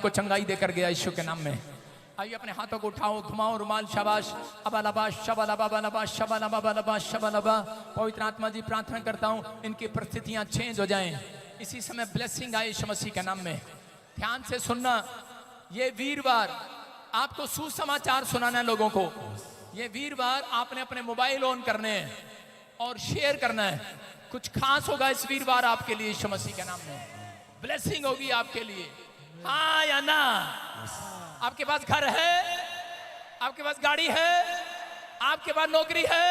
को चंगाई देकर गया यीशु के नाम में। आइए अपने हाथों को उठाओ, घुमाओ रुमाल, शाबाश, अबालबा शबालबा बलबा शबालबा बलबा शबालबा। पवित्र आत्मा जी प्रार्थना करता हूँ इनकी परिस्थितियां चेंज हो जाएं, इसी समय ब्लेसिंग आए यीशु मसीह के नाम में। ध्यान से सुनना, ये वीरवार आपको सुसमाचार सुनाना है लोगों को। ये वीरवार आपने अपने मोबाइल ऑन करने हैं और शेयर करना है। कुछ खास होगा इस वीरवार आपके लिए यीशु मसीह के नाम में। ब्लेसिंग होगी आपके लिए, हाँ या ना? आपके पास घर है, आपके पास गाड़ी है, आपके पास नौकरी है,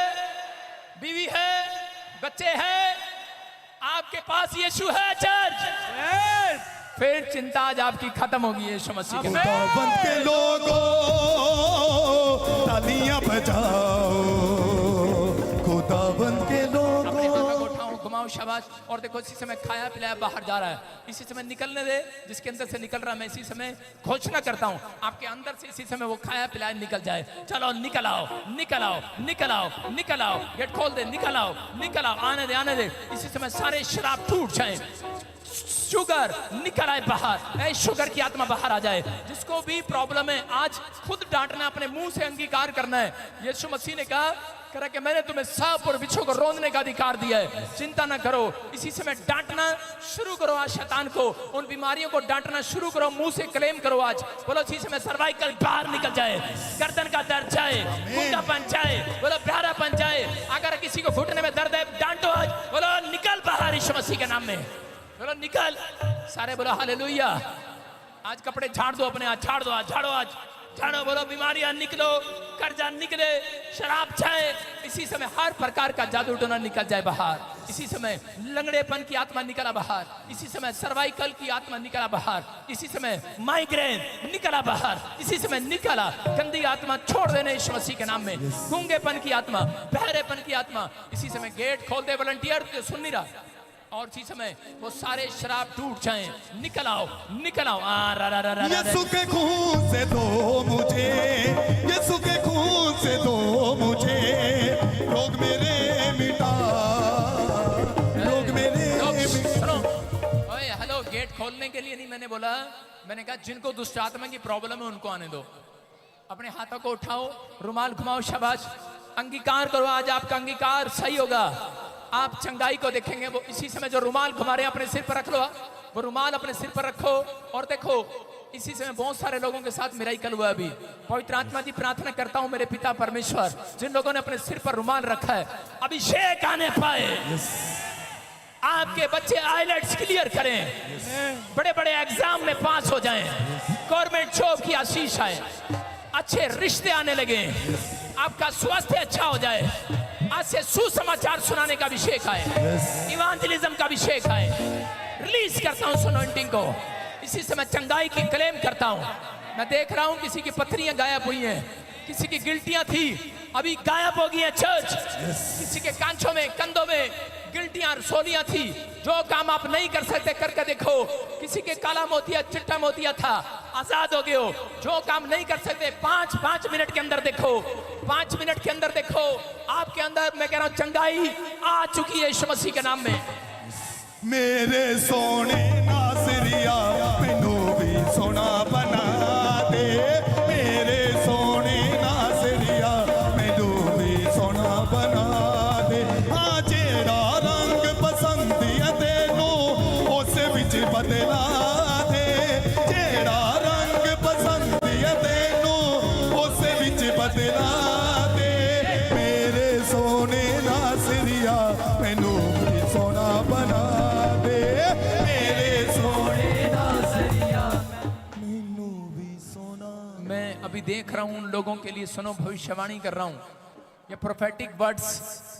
बीवी है, बच्चे हैं, आपके पास यीशु है चर्च, फिर चिंता आज आपकी खत्म होगी यीशु मसीह के नाम। खुदावंद के लोगों तालियां बजाओ, खुदावंद के लोगों उठाओ, घुमाओ, शाबाश। और देखो इसी समय खाया पिलाया बाहर जा रहा है, इसी समय निकलने दे। जिसके अंदर से निकल रहा है मैं इसी समय घोषणा करता हूँ आपके अंदर से इसी समय वो खाया पिलाया निकल जाए। चलो निकल आओ, निकल आओ, निकल आओ, निकल आओ, गेट खोल दे, निकल आओ, निकल आओ, आने दे, आने दे। इसी समय सारे शराब टूट जाए, शुगर निकल आए बाहर, ऐ शुगर की आत्मा बाहर आ जाए। जिसको भी प्रॉब्लम है आज खुद डांटना, अपने मुंह से अंगीकार करना है। यीशु मसीह ने कहा कि मैंने तुम्हें सांप और बिच्छू को रोंदने का अधिकार दिया है, चिंता ना करो। इसी समय डांटना शुरू करो आज शैतान को, उन बीमारियों को डांटना शुरू करो, मुंह से क्लेम करो आज। बोलो इसी समय सर्वाइकल बाहर निकल जाए, गर्दन का दर्द जाए, गुंडापन जाए, बोलो प्यारापन जाए। अगर किसी को घुटने में दर्द है डांटो आज, बोलो निकल बाहर यीशु मसीह के नाम में, बोलो निकल। सारे बोलो हालेलुया। आज कपड़े झाड़ दो अपने, आज झाड़ दो, आज झाड़ो, आज झाड़ो। बोलो बीमारियां निकलो, कर्जा निकले, शराब जाए। इसी समय हर प्रकार का जादू टोना निकल जाए बाहर। इसी समय लंगड़ेपन की आत्मा निकला बाहर। इसी समय सर्वाइकल की आत्मा निकला बाहर। इसी समय माइग्रेन निकला बाहर। इसी समय निकला गंदी आत्मा छोड़ देने यीशु मसीह के नाम में। गूंगेपन की आत्मा, बहरेपन की आत्मा, इसी समय गेट खोल दे। वॉलंटियर सुन नहीं रहा। और इसी समय वो सारे शराब टूट जाएं, निकल आओ, निकल आओ। यीशु के खून से दो मुझे, यीशु के खून से दो मुझे, रोग मेरे मिटा, रोग मेरे सुनो। ओए हेलो, गेट खोलने के लिए नहीं मैंने बोला, मैंने कहा जिनको दुष्ट आत्मा की प्रॉब्लम है उनको आने दो। अपने हाथों को उठाओ, रुमाल घुमाओ, शाबाश, अंगीकार करो। आज आपका अंगीकार सही होगा, आप चंगाई को देखेंगे। वो इसी समय जो रुमाल घुमा रहे हैं अपने सिर पर रख लो, वो रुमाल अपने सिर पर रखो। और देखो इसी समय बहुत सारे लोगों के साथ मिराकल हुआ। अभी पवित्र आत्मा जी प्रार्थना करता हूं मेरे पिता परमेश्वर, जिन लोगों ने अपने सिर पर रुमाल रखा है अभिषेक आने पाए। आपके बच्चे आईलेट्स क्लियर करें, बड़े बड़े एग्जाम में पास हो जाएं, गवर्नमेंट जॉब की आशीष आए, अच्छे रिश्ते आने लगे, आपका स्वास्थ्य अच्छा हो जाए। आज से सुसमाचार सुनाने का अभिषेक आए, इवांजलिज्म का अभिषेक आए। रिलीज करता हूं अनॉइंटिंग को। इसी समय चंगाई की क्लेम करता हूं। मैं देख रहा हूं किसी की पत्थरियां गायब हुई हैं, किसी की गिल्टियां थी अभी गायब हो गई है चर्च। किसी के कांचों में, कंधों में गिल्टियां, रसोलियां थी। जो काम आप नहीं कर सकते करके देखो। किसी के काला मोतिया, चिट्टा मोतिया था, आजाद हो गए हो। जो काम नहीं कर सकते 5 मिनट के अंदर देखो, 5 मिनट के अंदर देखो आपके अंदर, मैं कह रहा हूं चंगाई आ चुकी है यीशु मसीह के नाम में। मेरे सोने नासरिया मैनू भी सोना बना दे, मेरे सोने नासरिया मैनू भी सोना बना दे। हाँ जेड़ा रंग पसंद है तेनू उस विच बदला दे, जेड़ा रंग पसंद है तेनू उस विच बदला दे। मेरे सोने नासरिया मैनू भी सोना बना दे, मेरे सोने नासरिया मैनू भी सोना। मैं अभी देख रहा हूं उन लोगों के लिए, सुनो भविष्यवाणी कर रहा हूं। ये प्रोफेटिक वर्ड्स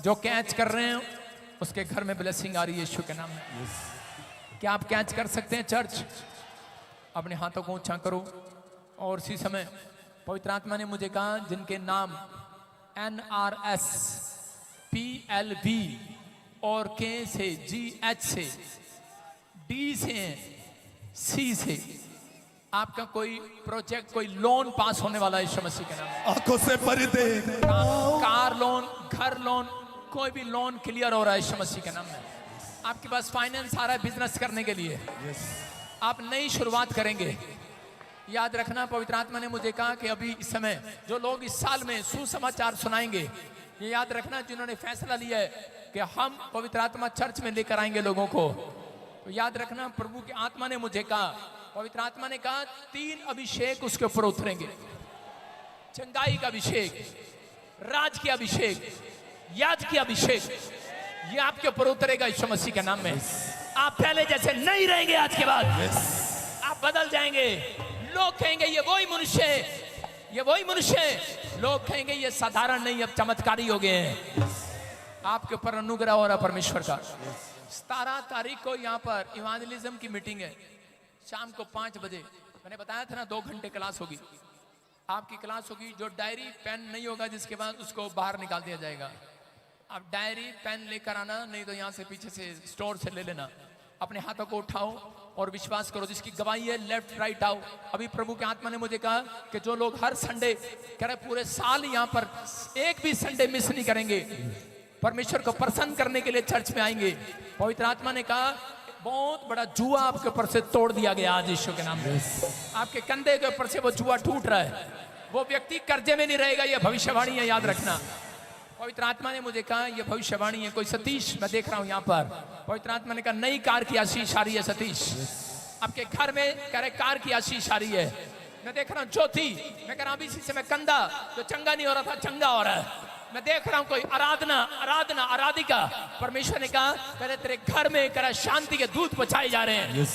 जो कैच कर रहे हैं उसके घर में ब्लेसिंग आ रही है यीशु के नाम में। क्या आप कैच कर सकते हैं चर्च? अपने हाथों को ऊंचा करो। और इसी समय पवित्र आत्मा ने मुझे कहा जिनके नाम NRS, PLV और K से, GH से, D से, C से, आपका कोई प्रोजेक्ट, कोई लोन पास होने वाला है यीशु मसीह के नाम। आंखों से पर्दे, कार लोन, घर लोन, कोई भी लोन क्लियर हो रहा है यीशु मसीह के नाम में। आपके पास फाइनेंस आ रहा है बिजनेस करने के लिए। आप नई शुरुआत करेंगे। याद रखना, पवित्र आत्मा ने मुझे कहा कि अभी इस समय जो लोग इस साल में सुसमाचार सुनाएंगे, ये याद रखना जिन्होंने फैसला लिया है कि हम पवित्र आत्मा चर्च में लेकर आएंगे लोगों को, तो याद रखना प्रभु की आत्मा ने मुझे कहा, पवित्र आत्मा ने कहा 3 अभिषेक उसके ऊपर उतरेंगे। चंगाई का अभिषेक, राज की अभिषेक, याद की अभिषेक, ये आपके ऊपर उतरेगा यीशु मसीह के नाम में। आप पहले जैसे नहीं रहेंगे, आज के बाद आप बदल जाएंगे। लोग कहेंगे ये वही मनुष्य है, ये वही मनुष्य है। लोग कहेंगे ये साधारण नहीं, अब चमत्कारी हो गए हैं। आपके ऊपर अनुग्रह हो रहा परमेश्वर का। 17 तारीख को यहाँ पर इवांजेलिज्म की मीटिंग है, शाम को 5 बजे। मैंने बताया था ना 2 घंटे क्लास होगी, आपकी क्लास होगी। जो डायरी पेन नहीं होगा जिसके बाद उसको बाहर निकाल दिया जाएगा। आप डायरी पेन लेकर आना, नहीं तो यहाँ से पीछे से स्टोर से ले लेना। अपने हाथों को उठाओ और विश्वास करो, जिसकी गवाही है लेफ्ट राइट आओ। अभी प्रभु के आत्मा ने मुझे कहा कि जो लोग हर संडे कह रहे पूरे साल यहाँ पर एक भी संडे मिस नहीं करेंगे, परमेश्वर को प्रसन्न करने के लिए चर्च में आएंगे। पवित्र आत्मा ने कहा बहुत बड़ा जुआ आपके ऊपर से तोड़ दिया गया आज यीशु के नाम में। आपके कंधे के ऊपर से वो जुआ टूट रहा है। वो व्यक्ति कर्जे में नहीं रहेगा, ये भविष्यवाणी है, याद रखना। पवित्र आत्मा ने मुझे कहा ये भविष्यवाणी है। कोई सतीश मैं देख रहा हूं यहाँ पर, पवित्र आत्मा ने कहा नई कार की आशीष आ रही है। सतीश आपके घर में कह रहे कार की आशीष आ रही है। मैं देख रहा हूँ ज्योति, मैं कह रहा हूँ इसी से मैं कंधा जो चंगा नहीं हो रहा था चंगा हो रहा है। मैं देख रहा हूँ कोई आराधना आराधिका, परमेश्वर ने कहा पहले तेरे घर में कह रहा शांति के दूत पहुंचाए जा रहे हैं।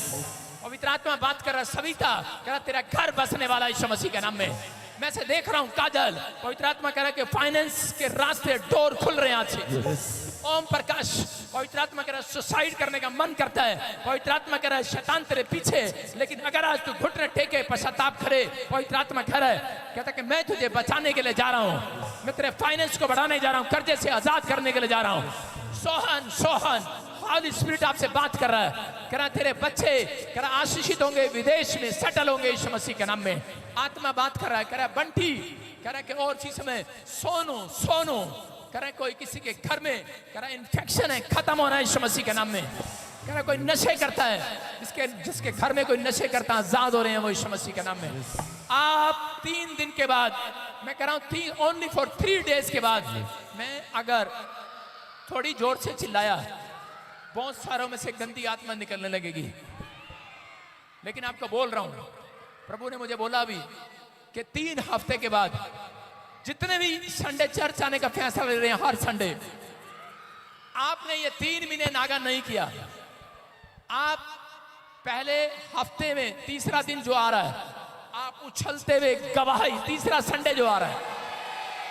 पवित्र आत्मा बात कर रहा सविता, कह रहा तेरा घर बसने वाला यीशु मसीह के नाम में। मैं से देख रहा हूं काजल, पवित्र आत्मा कह रहा है कि फाइनेंस के रास्ते डोर खुल रहे हैं आज से। ओम प्रकाश, पवित्र आत्मा कह रहा है सुसाइड करने का मन करता है। पवित्र आत्मा कह रहा है शैतान तेरे पीछे, लेकिन अगर आज तू घुटने टेके पश्चाताप करे, पवित्र आत्मा कह रहा है कहता है कि मैं तुझे बचाने के लिए जा रहा हूं, मैं तेरे फाइनेंस को बढ़ाने जा रहा हूं, कर्जे से आजाद करने के लिए जा रहा हूं। सोहन हॉली स्पिरिट आपसे बात कर रहा है, कह रहा तेरे बच्चे कह रहा आशीषित होंगे, विदेश में सेटल होंगे यीशु मसीह के नाम में। आत्मा बात कर रहा है, कह रहा है बंटी, कह रहा है कि और चीज में सोनू कह रहा है कोई किसी के घर में कह रहा है इन्फेक्शन है, खत्म हो रहा है यीशु मसीह के नाम में। कह रहा है कोई नशे करता है, जिसके घर में कोई नशे करता है आजाद हो रहे हैं वो यीशु मसीह के नाम में। आप 3 दिन के बाद, मैं कह रहा हूं ओनली फॉर 3 डेज के बाद, मैं अगर थोड़ी जोर से चिल्लाया बहुत सारों में से गंदी आत्मा निकलने लगेगी। लेकिन आपको बोल रहा हूं, प्रभु ने मुझे बोला अभी कि 3 हफ्ते के बाद जितने भी संडे चर्च आने का फैसला ले रहे हैं, हर संडे आपने ये 3 महीने नागा नहीं किया। आप पहले हफ्ते में तीसरा दिन जो आ रहा है, आप उछलते हुए गवाही, तीसरा संडे जो आ रहा है,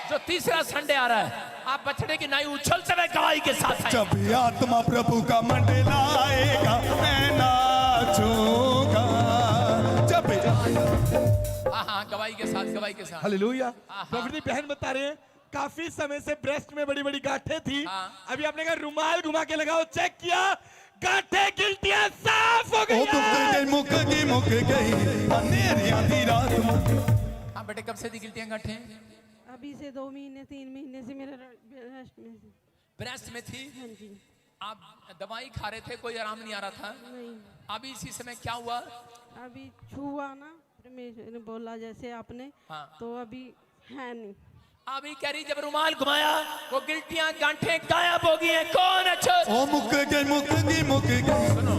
जो तीसरा संडे आ रहा है, आप बछड़े की नाई उछलते हुए गवाही के साथ। जब आत्मा प्रभु का मंडलाएगा मैं नाचूंगा। जब हाँ गवाही के साथ, गवाही के साथ। हालेलुया। प्रभु बहन बता रहे हैं काफी समय से ब्रेस्ट में बड़ी बड़ी गांठें थी, अभी आपने कहा रुमाल घुमा के लगाओ, चेक किया गांठें गिल्टियां साफ हो गई। मुक गई अंधेरी आधी रात। हाँ बेटे कब से थी गिल्टियां गांठें? अभी से 2 महीने 3 महीने से मेरे ब्रेस्ट में थी। हाँ जी। आप दवाई खा रहे थे, कोई आराम नहीं आ रहा था? नहीं। अभी इसी समय क्या हुआ? अभी छुआ ना, परमेश्वर ने बोला जैसे आपने, हाँ। तो अभी है नहीं। अभी कह रही जब रुमाल घुमाया वो गिल्टियां गांठें गायब हो गई हैं। कौन अच्छा? ओ मुक गई। सुनो,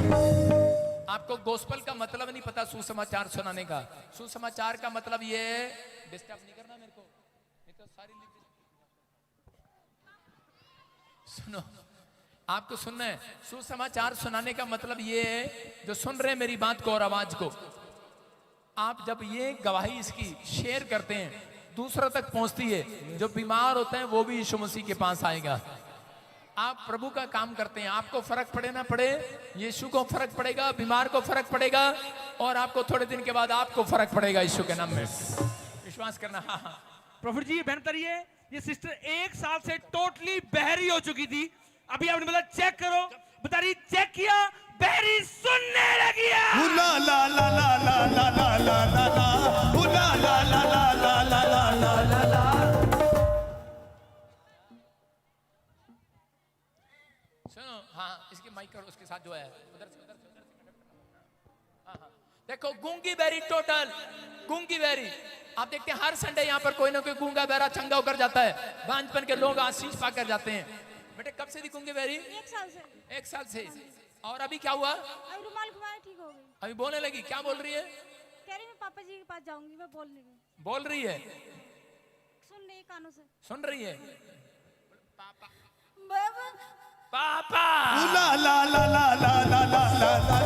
आपको गोस्पल का मतलब नहीं पता, सुसमाचार सुनाने का। सुसमाचार का मतलब ये, डिस्टर्ब नहीं करना मेरे को, नहीं तो सारी सुनो, आपको सुनना है। सुसमाचार सुनाने का मतलब ये है, जो सुन रहे हैं मेरी बात को और आवाज को, आप जब ये गवाही इसकी शेयर करते हैं दूसरों तक पहुंचती है। जो बीमार होते हैं वो भी यीशु मसीह के पास आएगा। आप प्रभु का काम करते हैं, आपको फर्क पड़े ना पड़े, यीशु को फर्क पड़ेगा, बीमार को फर्क पड़ेगा, और आपको थोड़े दिन के बाद आपको फर्क पड़ेगा यीशु के नाम में। विश्वास करना। हाँ। प्रभु जी बहन बताइए, ये सिस्टर 1 साल से टोटली बहरी हो चुकी थी, अभी आपने बोला चेक करो, बता रही चेक किया, बहरी सुनने लगी है। ला ला ला ला ला ला ला ला ला ला ला ला ला ला ला ला ला। सुनो, हाँ इसकी माइक और उसके साथ जो है उधर से हाँ। देखो गूंगी बेरी टोटल गूंगी बहरी। आप देखते हैं हर संडे यहाँ पर कोई ना कोई गूंगा बहरा चंगा होकर जाता है, बांझपन के लोग आशीष पाकर जाते हैं। बेटे कब से थी गूंगी बहरी? 1 साल से। 1 साल से। और अभी क्या हुआ? अब रुमाल घुमाए ठीक हो गई। अभी बोलने लगी, क्या बोल रही है? कह रही मैं पापा जी के पास जाऊंगी, मैं बोलने में। बोल रही है, सुन रही कानों से। सुन रही है। बाबा पापा ला ला ला ला ला ला ला ला ला।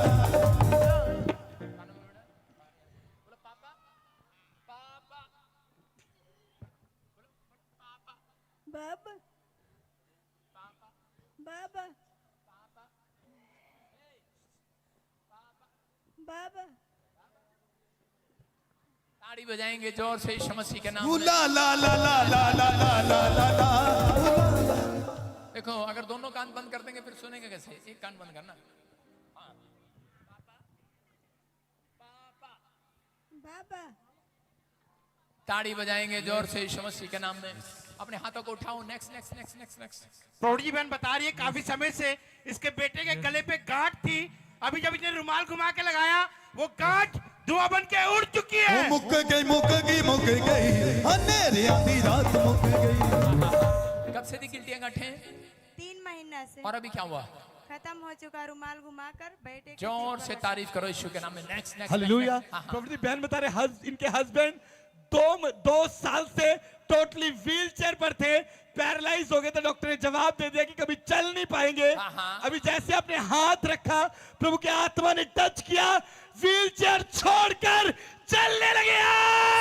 बाबा बाबा बाबा ताड़ी बजाएंगे जोर से यीशु मसीह के नाम में। ला ला ला ला ला ला ला ला ला ला। देखो अगर दोनों कान बंद कर देंगे फिर सुनेंगे कैसे? एक कान बंद करना। बाबा ताड़ी बजाएंगे जोर से यीशु मसीह के नाम में। अपने हाथों को उठाओ। Next next next next next. प्रौढ़ जी बहन बता रही है काफी समय से इसके बेटे के गले पे गांठ थी, अभी जब इसने रुमाल घुमा के लगाया वो गांठ धुआं बन के उड़ चुकी है। वो मुक गई अंधेरे आधी रात मुक गई। कब से थी गिल्टियां गांठें? 3 महीना से। और अभी क्या हुआ? खत्म हो चुका। रुमाल घुमाकर बेटे के जोर सिर से पर तारीफ करो यीशु के नाम में। Next next. हालेलुया। प्रॉपर्टी बहन बता रहे इनके हस्बैंड 2 साल से टोटली व्हीलचेयर पर थे, पैरालाइज हो गए थे। डॉक्टर ने जवाब दे दिया कि कभी चल नहीं पाएंगे। अभी जैसे अपने हाथ रखा, प्रभु के आत्मा ने टच किया, व्हीलचेयर छोड़कर चलने लगे।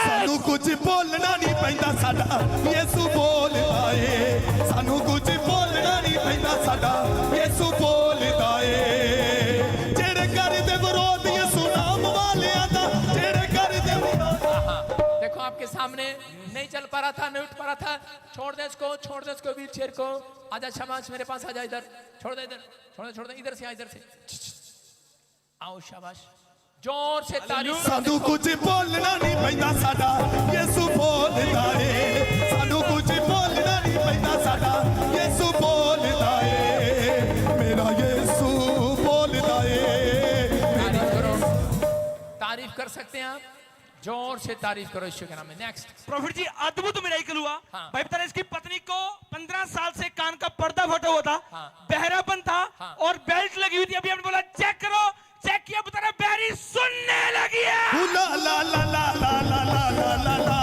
सानू कुछ बोलना नहीं पैंदा साडा यीशु बोलदा है। सानू कुछ बोलना नहीं पैंदा साडा यीशु बोलदा है। जेड़े कर दे विरोध यीशु नाम वालियां दा, जेड़े कर दे विरोध। देखो आपके सामने नहीं चल पा रहा था, नहीं उठ पा रहा था। छोड़ दे इसको, छोड़ दे इसको व्हील चेयर को। आजा शाबाश मेरे पास, आजा इधर। छोड़ दे इधर, छोड़ दे इधर से, इधर से। आओ शाबाश। जोर से तारीफ। सानू कुछ बोलना नहीं पैंदा साडा यीशु बोलदा है। सानू कुछ बोलना नहीं पैंदा साडा यीशु बोलदा है। मेरा यीशु बोलदा है। तारीफ करो, तारीफ कर सकते हैं आप। जोर से तारीफ करो यीशु के नाम में। नेक्स्ट। प्रॉफिट जी अद्भुत मिरेकल हुआ। हाँ। भाई बता रहे इसकी पत्नी को 15 साल से कान का पर्दा फटा हुआ था, हाँ। बहरापन था, हाँ। और बेल्ट लगी हुई थी। अभी हमने बोला चेक करो, चेक किया, बता रहा बहरी सुनने लगी है। ला ला ला ला ला ला ला ला ला ला।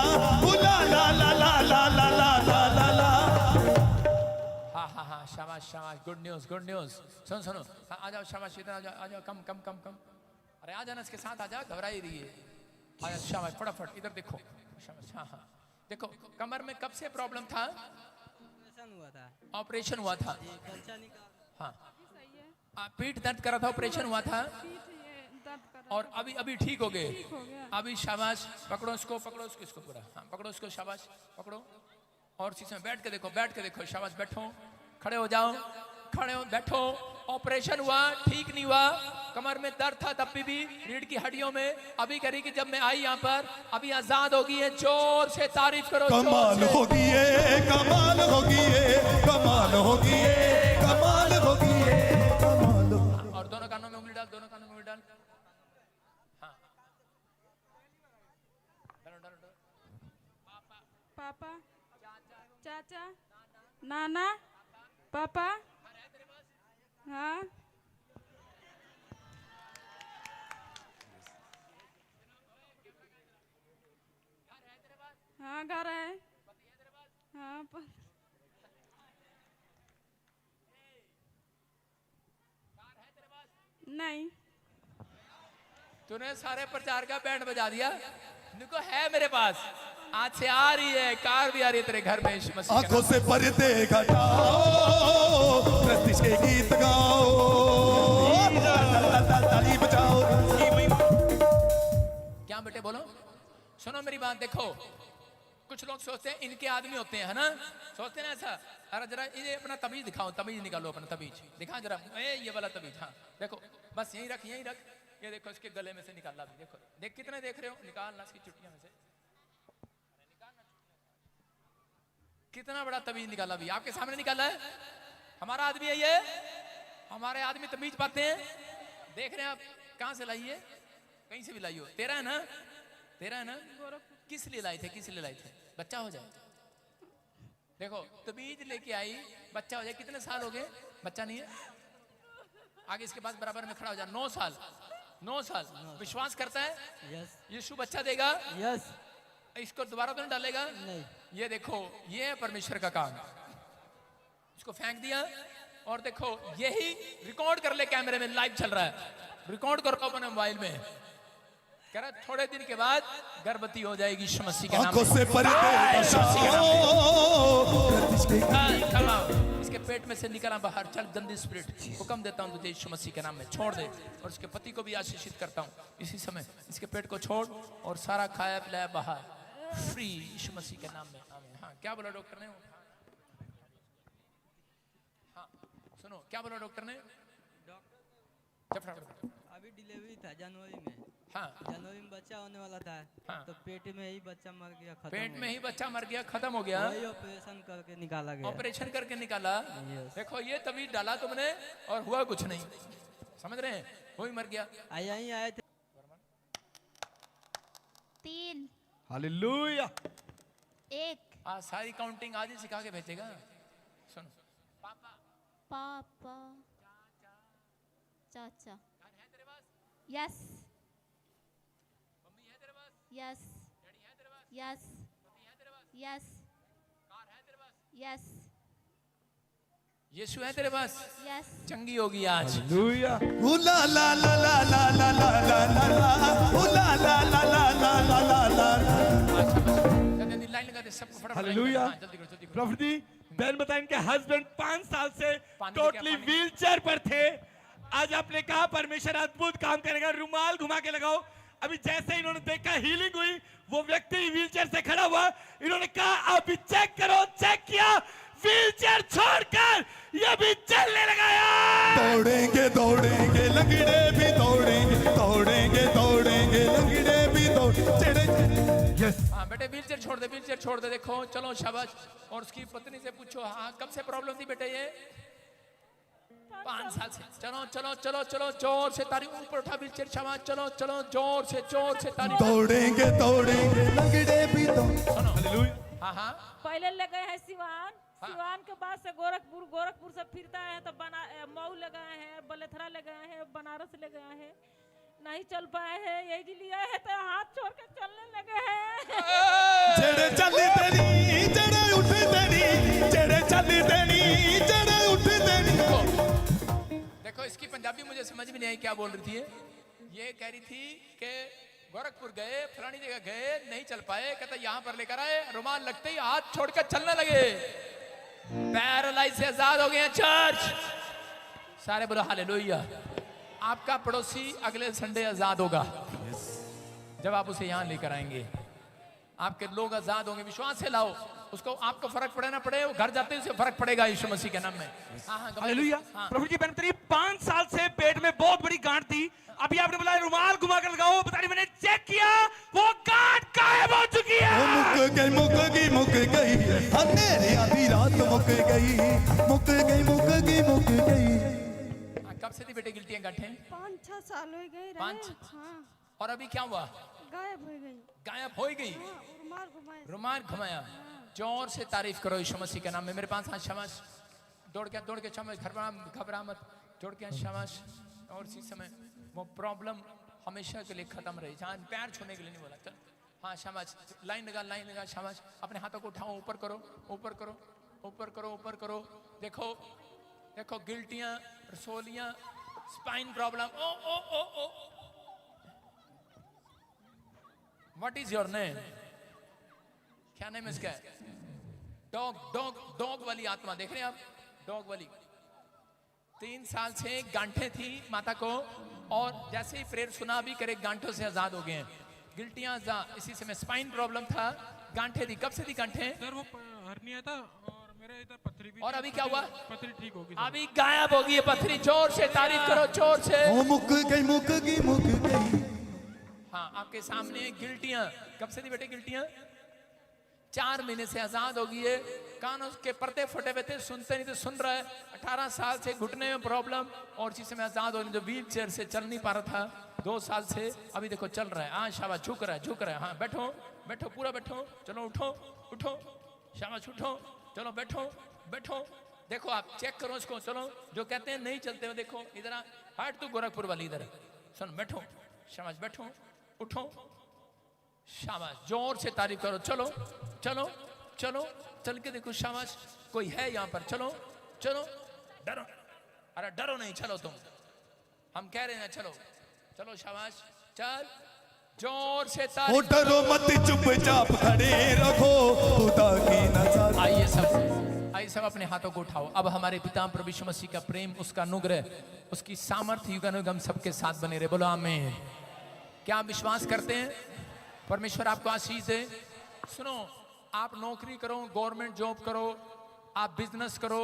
ला ला ला ला ला ला ला ला ला। हाँ हाँ हाँ शाबाश शाबाश। Good news, good news. सुनो सुनो, आ जाओ शाबाश, इधर आ जाओ, आ जाओ। कम कम कम कम। अरे आ जाना इसके साथ, आ जा, घबरा ही रही है। आया शाबाश, फटाफट इधर देखो। शाबाश। हाँ हाँ देखो, कमर में कब से प्रॉब्लम था? ऑपरेशन हुआ था। हाँ पीठ दर्द कर रहा था, ऑपरेशन हुआ था। और अभी अभी ठीक हो गए। अभी शाबाश। पकड़ो इसको, पकड़ो इसको, इसको पूरा। हाँ पकड़ो इसको, शाबाश पकड़ो। और शीशे में बैठ के देखो, बैठ के देखो। शाबाश, बैठो, खड़े हो जाओ, खड़े हो, बैठो। ऑपरेशन हुआ, ठीक नहीं हुआ, कमर में दर्द था तब भी रीढ़ की हड्डियों में। अभी करी कि जब मैं आई यहाँ पर, अभी आजाद हो गई है। जोर से तारीफ करो। कमाल होगी है, कमाल होगी है, कमाल होगी है, कमाल होगी है, कमाल होगी। और दोनों कानों में उंगली डाल, दोनों कानों में उंगली डाल। हाँ डालो डालो डालो। पापा, चाचा, नाना, पापा। हाँ हाँ घर है। हाँ नहीं। तूने सारे प्रचार का बैंड बजा दिया। देखो है मेरे पास, आज से आ रही है, कार भी आ रही है तेरे घर में। यीशु मसीह के आंखों से पर्दे घटाओ, प्रस्तिश के गीत गाओ, ताली बजाओ। क्या बेटे बोलो? सुनो मेरी बात, देखो कुछ लोग सोचते हैं इनके आदमी होते हैं, है ना? सोचते हैं ना ऐसा। अरे जरा ये अपना तमीज दिखाओ, तमीज निकालो, अपना तमीज दिखा जरा। ये वाला तमीज। हाँ देखो, बस यही रख, यही रख। ये देखो इसके गले में से निकाला भी। देखो देख, कितने देख रहे हो? निकालना इसकी चुटिया में से। कितना बड़ा तमीज निकाला भी, आपके सामने निकाला है। हमारा आदमी है ये, हमारे आदमी तमीज पाते हैं। देख रहे हैं आप? कहां से लाई है? कहीं से भी लाई हो, तेरा है ना? तेरा है ना? किस लिए लाए थे, किस लिए लाए थे? बच्चा हो जाए। देखो तबीज लेके आई, बच्चा हो जाए। कितने साल हो गए? बच्चा नहीं है। आगे इसके पास बराबर में खड़ा हो जा। 9 साल, 9 साल। विश्वास करता है यस यीशु बच्चा देगा? यस इसको दोबारा तो नहीं डालेगा? नहीं ये देखो, ये है परमेश्वर का काम। इसको फेंक दिया और देखो यही रिकॉर्ड कर ले, कैमरे में लाइव चल रहा है, रिकॉर्ड कर लो अपने मोबाइल में। कह रहा थोड़े दिन के बाद गर्भवती हो जाएगी यीशु मसीह के नाम आंखों से में। पर्दे यीशु मसीह के नाम में। गर्दिश के चल आओ, इसके पेट में से निकला बाहर। चल गंदी स्पिरिट, हुक्म देता हूं तुझे यीशु मसीह के नाम में, छोड़ दे। और उसके पति को भी आशीषित करता हूं इसी समय। इसके पेट को छोड़ और सारा खाया पिलाया बाहर, फ्री यीशु मसीह के नाम में। आमीन। हाँ, क्या बोला डॉक्टर ने? हाँ सुनो, क्या बोला डॉक्टर ने? अभी डिलीवरी था जनवरी में। हाँ, जनवरी में बच्चा होने वाला था। हाँ। तो पेट में ही बच्चा मर गया, खत्म पेट हो में गया। ही बच्चा मर गया, खत्म हो गया। वही ऑपरेशन करके निकाला गया। ऑपरेशन करके निकाला। Yes. देखो ये तभी डाला तुमने और हुआ कुछ नहीं, समझ रहे हैं? वही मर गया। यहीं आए थे। 3 हालेलुया 1 आज सारी काउंटिंग आज ही सिखा के भेजेगा। सुनो, पापा चाचा yes yes yes yes yes Yeshu है तेरे पास? यस चंगी होगी आज। हालेलुया ला ला ला ला ला ला ला ला ला ला ला ला ला ला ला ला ला। जल्दी लाइन लगा दे सबको फटाफट। हालेलुया। हाँ, जल्दी करो जल्दी करो। प्रभु जी, बहन बताए इनके हस्बैंड 5 साल से पानी टोटली क्या पानी? व्हीलचेयर पर थे। आज आपने कहा परमेश्वर अद्भुत काम करेगा, रुमाल घुमा के लगाओ। अभी जैसे इन्होंने देखा हीलिंग हुई, वो व्यक्ति व्हीलचेयर से खड़ा हुआ। इन्होंने कहा अभी चेक करो। चेक किया, व्हीलचेयर छोड़कर ये भी चलने लगा यार। दौड़ेंगे दौड़ेंगे लंगड़े भी दौड़ेंगे, दौड़ेंगे दौड़ेंगे लंगड़े भी दौड़ेंगे। यस हाँ बेटे, व्हीलचेयर छोड़ दे, व्हीलचेयर छोड़ दे। देखो चलो शाबाश। और उसकी पत्नी से पूछो, हाँ कब से प्रॉब्लम थी बेटे? ये 5 साल से। चलो चलो चलो चलो, जोर से ताली ऊपर उठा व्हीलचेयर। शाबाश, चलो चलो जोर से ताली। दौड़ेंगे दौड़ेंगे लंगड़े भी दौड़ेंगे। हालेलुया हाँ हाँ पहले लगे हैं सिवान, सिवान के बाद से गोरखपुर, गोरखपुर से फिरता है तो मऊ लगाए हैं, बलेथरा लगाए हैं, बनारस लगाए हैं, नहीं चल पाए हैं। यही लिए है तो हाथ छोड़ के चलने लगे हैं। जेड़े चली देनी जेड़े उठ देनी, जेड़े चली देनी जेड़े उठ देनी। देखो इसकी पंजाबी मुझे समझ में नहीं आई क्या बोल रही थी। ये कह रही थी कि गोरखपुर गए, फलानी जगह गए, नहीं चल पाए। कहता यहाँ पर लेकर आए, रुमाल लगते ही हाथ छोड़कर चलने लगे, पैरालाइज से आजाद हो गए। चर्च सारे बोलो हालेलुया। आपका पड़ोसी अगले संडे आजाद होगा जब आप उसे यहाँ लेकर आएंगे। आपके लोग आजाद होंगे, विश्वास से लाओ उसको। आपको फर्क पड़े ना पड़े, वो घर जाते ही उसे फर्क पड़ेगा यीशु मसीह के नाम में। हाँ हाँ हालेलुया। हाँ। प्रभु जी, बहन 5 साल से पेट में बहुत बड़ी गांठ थी। अभी आपने बोला रुमाल घुमा कर लगाओ। बता रही, मैंने चेक किया, वो गांठ गायब हो चुकी है। वो मुक गई मुक गई अंधेरे आधी रात मुक गई, मुक गई मुक गई मुक गई। कब से थी बेटे गिल्टियां गांठें? 5-6 साल हो गए रहे। 5 हाँ, और अभी क्या हुआ? गायब हो गई। गायब हो ही गई। हाँ, रुमाल घुमाए। रुमाल घुमाया। जोर से तारीफ करो यीशु मसीह के नाम में। मेरे पास शाबाश। दौड़ के शाबाश, घबरा मत, दौड़ के शाबाश। और इसी समय वो प्रॉब्लम हमेशा के लिए खत्म रही। जहाँ पैर छूने के लिए नहीं बोला। चल हाँ शाबाश, लाइन लगा शाबाश। अपने हाथों को उठाओ, ऊपर करो ऊपर करो ऊपर करो ऊपर करो। देखो देखो, गिल्टियां, रसोलियां, स्पाइन प्रॉब्लम। ओ ओ ओ ओ, व्हाट इज योर नेम? क्या नेम इसका? डॉग डॉग डॉग वाली आत्मा देख रहे हैं आप? डॉग वाली 3 साल से गांठें थी माता को, और जैसे ही प्रेयर सुना भी करे गांठों से आजाद हो गए हैं। गिल्टियां इसी समय स्पाइन प्रॉब्लम था, गांठें थी। कब से थी गांठें? सर वो हर्निया था और मेरा इधर पथरी भी। और अभी क्या हुआ? पथरी ठीक होगी। अभी गायब होगी ये पथरी। जोर से तारीफ करो, जोर से। वो मुक गई। हाँ आपके सामने गिल्टियां। कब से थी बेटे गिल्टियां? 4 महीने से आजाद हो गई है, कानों के पर्दे फटे हुए थे, सुनते नहीं थे, सुन रहा है। 18 साल से घुटने में प्रॉब्लम और जिस समय आजाद होने, जो व्हील चेयर से चल नहीं पा रहा था 2 साल से, अभी देखो चल रहा है। हाँ शाबाश, झुक रहा है, झुक रहा है। हाँ बैठो बैठो, पूरा बैठो, चलो उठो उठो, शाबाश उठो, चलो बैठो बैठो। देखो आप चेक करो इसको, चलो जो कहते हैं नहीं चलते हुए, देखो इधर आ, हट तू गोरखपुर वाली इधर, सुन बैठो, शाबाश बैठो, उठो, शाबाश, जोर से तारीफ करो, चलो चलो चलो, चल के देखो, शाबाश, कोई है यहाँ पर, चलो चलो, डरो, अरे डरो नहीं, चलो तुम, हम कह रहे हैं चलो चलो, शाबाश, चल, जोर से ओ तारीफ। डरो मत, चुपचाप खड़े रखो, खुदा की नजर। आइए सब अपने हाथों को उठाओ। अब हमारे पिता प्रभु यीशु मसीह का प्रेम, उसका अनुग्रह, उसकी सामर्थ्य युगानुग हम सबके साथ बने रहे। बोलो आमीन। क्या आप विश्वास करते हैं परमेश्वर आपको आशीष दे? सुनो, आप नौकरी करो, गवर्नमेंट जॉब करो, आप बिजनेस करो,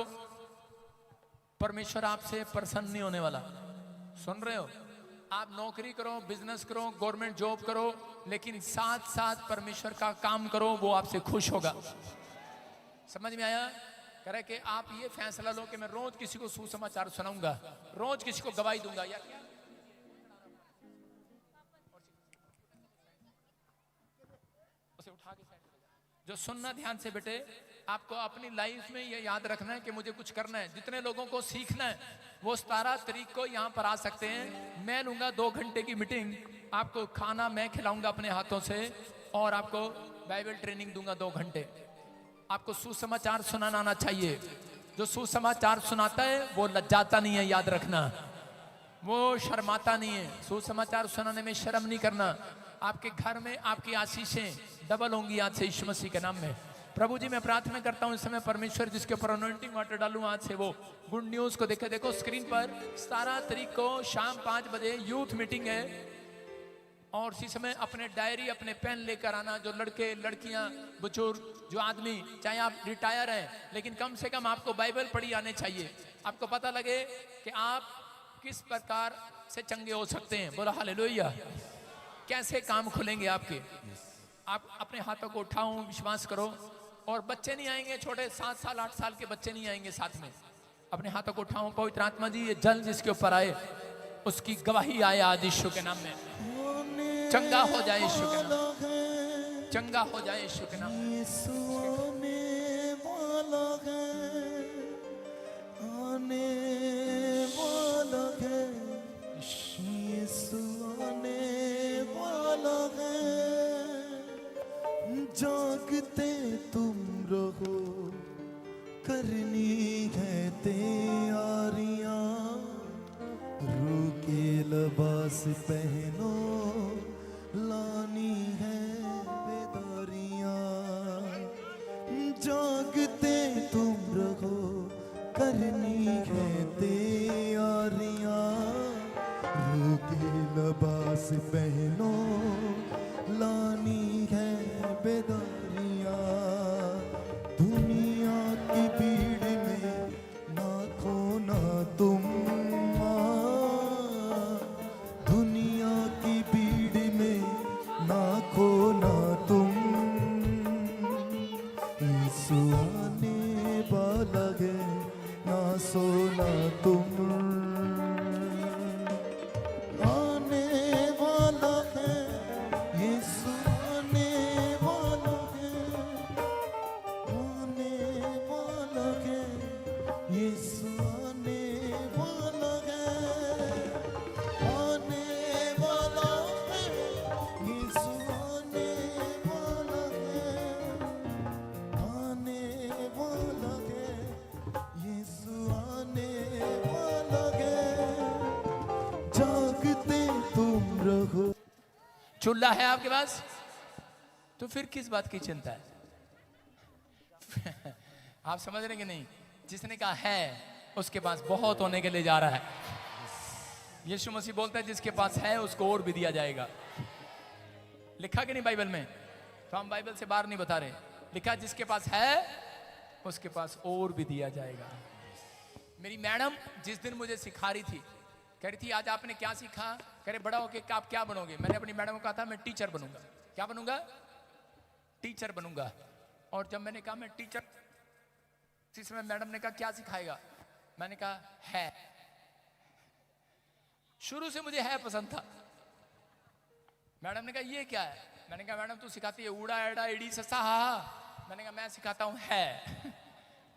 परमेश्वर आपसे प्रसन्न नहीं होने वाला। सुन रहे हो? आप नौकरी करो, बिजनेस करो, गवर्नमेंट जॉब करो, लेकिन साथ साथ परमेश्वर का काम करो, वो आपसे खुश होगा। समझ में आया? कह रहे कि आप ये फैसला लो कि मैं रोज किसी को सुसमाचार सुनाऊंगा, रोज किसी को गवाही दूंगा, या क्या? उसे उठा के साइड में। जो सुनना ध्यान से बेटे, आपको अपनी लाइफ में ये याद रखना है कि मुझे कुछ करना है। जितने लोगों को सीखना है वो 17 तारीख को यहाँ पर आ सकते हैं। मैं लूंगा 2 घंटे की मीटिंग, आपको खाना मैं खिलाऊंगा अपने हाथों से, और आपको बाइबल ट्रेनिंग दूंगा 2 घंटे। आपको सुसमाचार सुनाना आना चाहिए। जो सुसमाचार सुनाता है वो लज्जाता नहीं है, याद रखना, वो शर्माता नहीं है। सुसमाचार सुनाने में शर्म नहीं करना। आपके घर में आपकी आशीषें डबल होंगी आज से यीशु मसीह के नाम में। प्रभु जी मैं प्रार्थना करता हूँ इस समय परमेश्वर जिसके ऊपर अनॉइंटिंग वाटर डालूं, आज से वो गुड न्यूज को देखे। देखो स्क्रीन पर 17 तारीख को शाम 5 बजे यूथ मीटिंग है, और इसी समय अपने डायरी, अपने पेन लेकर आना। जो लड़के लड़कियां, बुजुर्ग, जो आदमी, चाहे आप रिटायर हैं, लेकिन कम से कम आपको बाइबल पढ़ी आने चाहिए। आपको पता लगे कि आप किस प्रकार से चंगे हो सकते हैं। बोलो हालेलुया। कैसे काम खुलेंगे आपके। आप अपने हाथों को उठाओ, विश्वास करो। और बच्चे नहीं आएंगे, छोटे 7 साल 8 साल के बच्चे नहीं आएंगे साथ में। अपने हाथों को उठाओ। पवित्र आत्मा जी ये जल जिसके ऊपर आए उसकी गवाही आए आज यीशु के नाम में। चंगा हो जाए यीशु के नाम, चंगा हो जाए यीशु के नाम। जागते तुम रहो, करनी है तैयारियां, रूके लिबास पहनो, लानी है बेदारियां। जागते तुम रहो, करनी है तैयारियां, रूके लिबास पहनो, लानी है बेदारियां। दुनिया की भीड़ में ना खोना तुम, दुनिया की भीड़ में ना खोना तुम। यीशु आने वाला है, ना सोना तुम। आने वाला है, यीशु आने वाला है, आने वाला है, यीशु आने वाला है, आने वाला है, यीशु आने वाला है, आने वाला है, यीशु आने वाला है। जागते तुम रहो। चूल्हा है आपके पास तो फिर किस बात की चिंता है? आप समझ रहे हैं कि नहीं? जिसने कहा है उसके पास बहुत होने के लिए जा रहा है। यीशु मसीह बोलता है जिसके पास है उसको और भी दिया जाएगा। लिखा कि नहीं बाइबल में? तो हम बाइबल से बाहर नहीं बता रहे। लिखा जिसके पास है उसके पास और भी दिया जाएगा। मेरी मैडम जिस दिन मुझे सिखा रही थी, कह रही थी आज आपने क्या सीखा? कह रहे बड़ा होके आप क्या बनोगे? मैंने अपनी मैडम को कहा था मैं टीचर बनूंगा। क्या बनूंगा? टीचर बनूंगा। और जब मैंने कहा मैं टीचर, इसी समय मैडम ने कहा क्या सिखाएगा, मैंने कहा है। शुरू से मुझे है पसंद था। मैडम ने कहा ये क्या है, मैंने कहा मैडम तू सिखाती है ऊड़ा एड़ा एड़ी ससा हा। मैंने कहा मैं सिखाता हूँ है।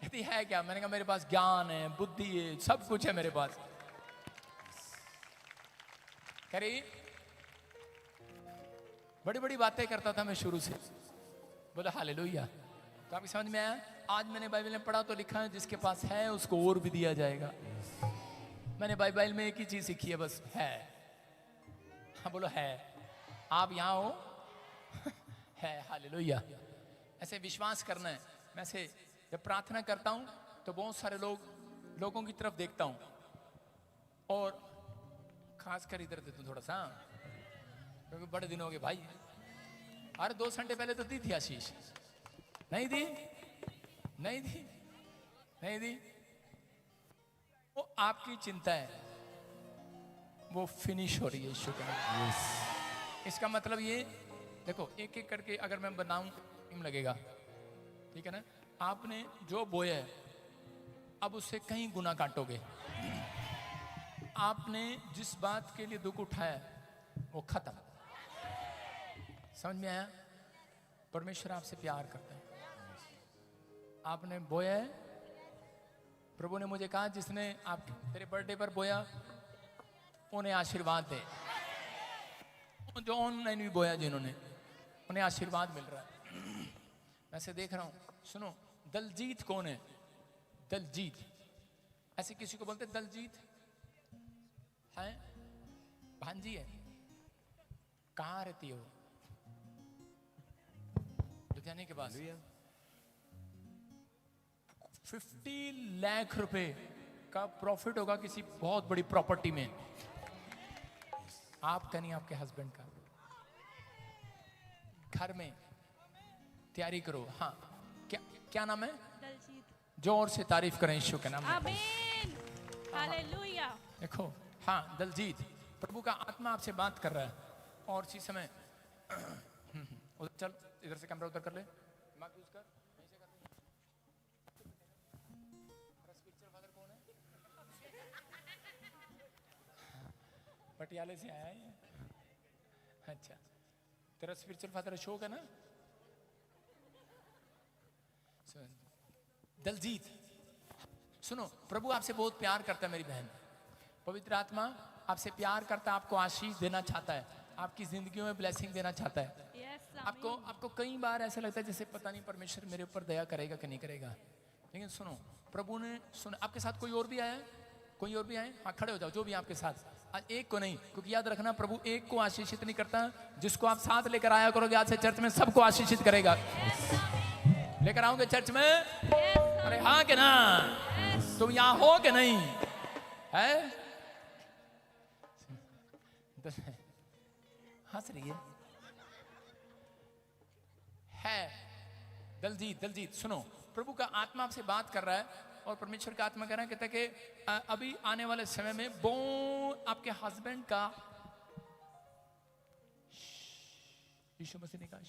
कहती है क्या, मैंने कहा मेरे पास ज्ञान है, बुद्धि है, सब कुछ है मेरे पास। कह रही बड़ी बड़ी बातें करता था मैं शुरू से। बोला हालेलुया। तो आपकी समझ में आया। आज मैंने बाइबल में पढ़ा तो लिखा है जिसके पास है उसको और भी दिया जाएगा। मैंने बाइबल में एक ही चीज सीखी है, बस है। हाँ बोलो है। आप यहाँ हो है। हालेलुया। ऐसे विश्वास करना है। मैं ऐसे जब प्रार्थना करता हूँ तो बहुत सारे लोगों की तरफ देखता हूँ, और खासकर इधर देता हूँ थोड़ा सा, क्योंकि बड़े दिन हो गए भाई। अरे 2 घंटे पहले तो दी थी आशीष, नहीं दी, नहीं दी, नहीं दी। वो आपकी चिंता है, वो फिनिश हो रही है। शुक्र। इसका मतलब ये देखो, एक एक करके अगर मैं बताऊं टाइम लगेगा, ठीक है ना। आपने जो बोया है अब उससे कहीं गुना काटोगे। आपने जिस बात के लिए दुख उठाया वो खत्म। समझ में आया। परमेश्वर आपसे प्यार करता है। आपने बोया है, प्रभु ने मुझे कहा जिसने आप तेरे बर्थडे पर बोया उन्हें आशीर्वाद दे। जो ऑनलाइन भी बोया जिन्होंने, उन्हें आशीर्वाद मिल रहा है। मैं से देख रहा हूं। सुनो, दलजीत कौन है? दलजीत, ऐसे किसी को बोलते दलजीत है? भांजी है। कहाँ रहती हो? लुधियाने के पास। 50 लाख रुपए का प्रॉफिट होगा किसी बहुत बड़ी प्रॉपर्टी में। आपका नहीं, आपके हस्बैंड का। घर में तैयारी करो। हाँ, क्या नाम है? दलजीत। जोर से तारीफ करें यीशु के नाम में। आमीन। हालेलुया। देखो, हाँ दलजीत, प्रभु का आत्मा आपसे बात कर रहा है। और इसी समय उधर चल, इधर से कैमरा उधर कर ले, दिमाग यूज कर, यहीं से कर। स्पिरिचुअल फादर कौन है? पटियाले से आया है ये। अच्छा, तेरा स्पिरिचुअल फादर अशोक है ना? दलजीत, सुनो, प्रभु आपसे बहुत प्यार करता है मेरी बहन। पवित्र आत्मा आपसे प्यार करता है, आपको आशीष देना चाहता है, आपकी जिंदगियों में ब्लेसिंग देना चाहता है। आपको कई बार ऐसा लगता है जैसे पता नहीं परमेश्वर मेरे ऊपर दया करेगा कि नहीं करेगा। लेकिन सुनो, प्रभु ने सुन। आपके साथ कोई और भी आया है? कोई और भी आए? हाँ खड़े हो जाओ, जो भी आपके साथ। आज एक को नहीं, क्योंकि याद रखना प्रभु एक को आशीषित नहीं करता, जिसको आप साथ लेकर आया करोगे आज से चर्च में सबको आशीषित करेगा। लेकर आओगे चर्च में? अरे हाँ कि ना? तुम यहाँ हो कि नहीं है? हंस रही है। दलजीत सुनो, प्रभु का आत्मा आपसे बात कर रहा है, और परमेश्वर का आत्मा कह रहा है, कहता है कि अभी आने वाले समय में आपके हस्बैंड का, यीशु मसीह ने कहा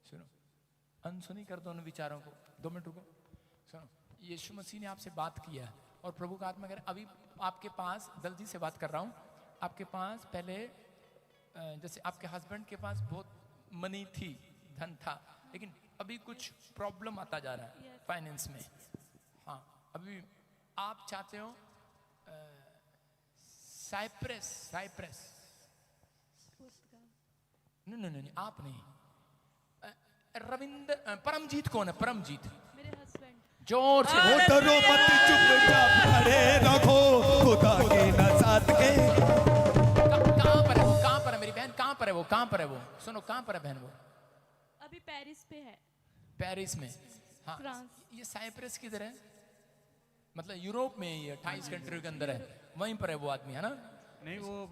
सुनो, अनसुनी कर दो उन विचारों को। 2 मिनट रुको। सुनो, यीशु मसीह ने आपसे बात किया है, और प्रभु का आत्मा कह रहा है अभी आपके पास, दलजीत से बात कर रहा हूं, आपके पास पहले जैसे आपके हस्बैंड के पास बहुत मनी थी, धन था, लेकिन अभी कुछ प्रॉब्लम आता जा रहा है फाइनेंस में। हाँ, अभी आप चाहते हो साइप्रस। नहीं, आप नहीं। परमजीत कौन है? परमजीत मेरे हस्बैंड। जोर से डरो मत, चुपचाप खड़े रखो, खुदा के न साथ के। कहाँ पर है मेरी बहन? कहाँ पर है वो? कहाँ पर है वो? सुनो, कहाँ पर है बहन वो? अभी पेरिस पे है। पेरिस में? हाँ। फ्रांस। ये साइप्रस किधर है? मतलब यूरोप में, ये 28 कंट्री के अंदर है, वहीं पर है वो आदमी, है ना? नहीं, वो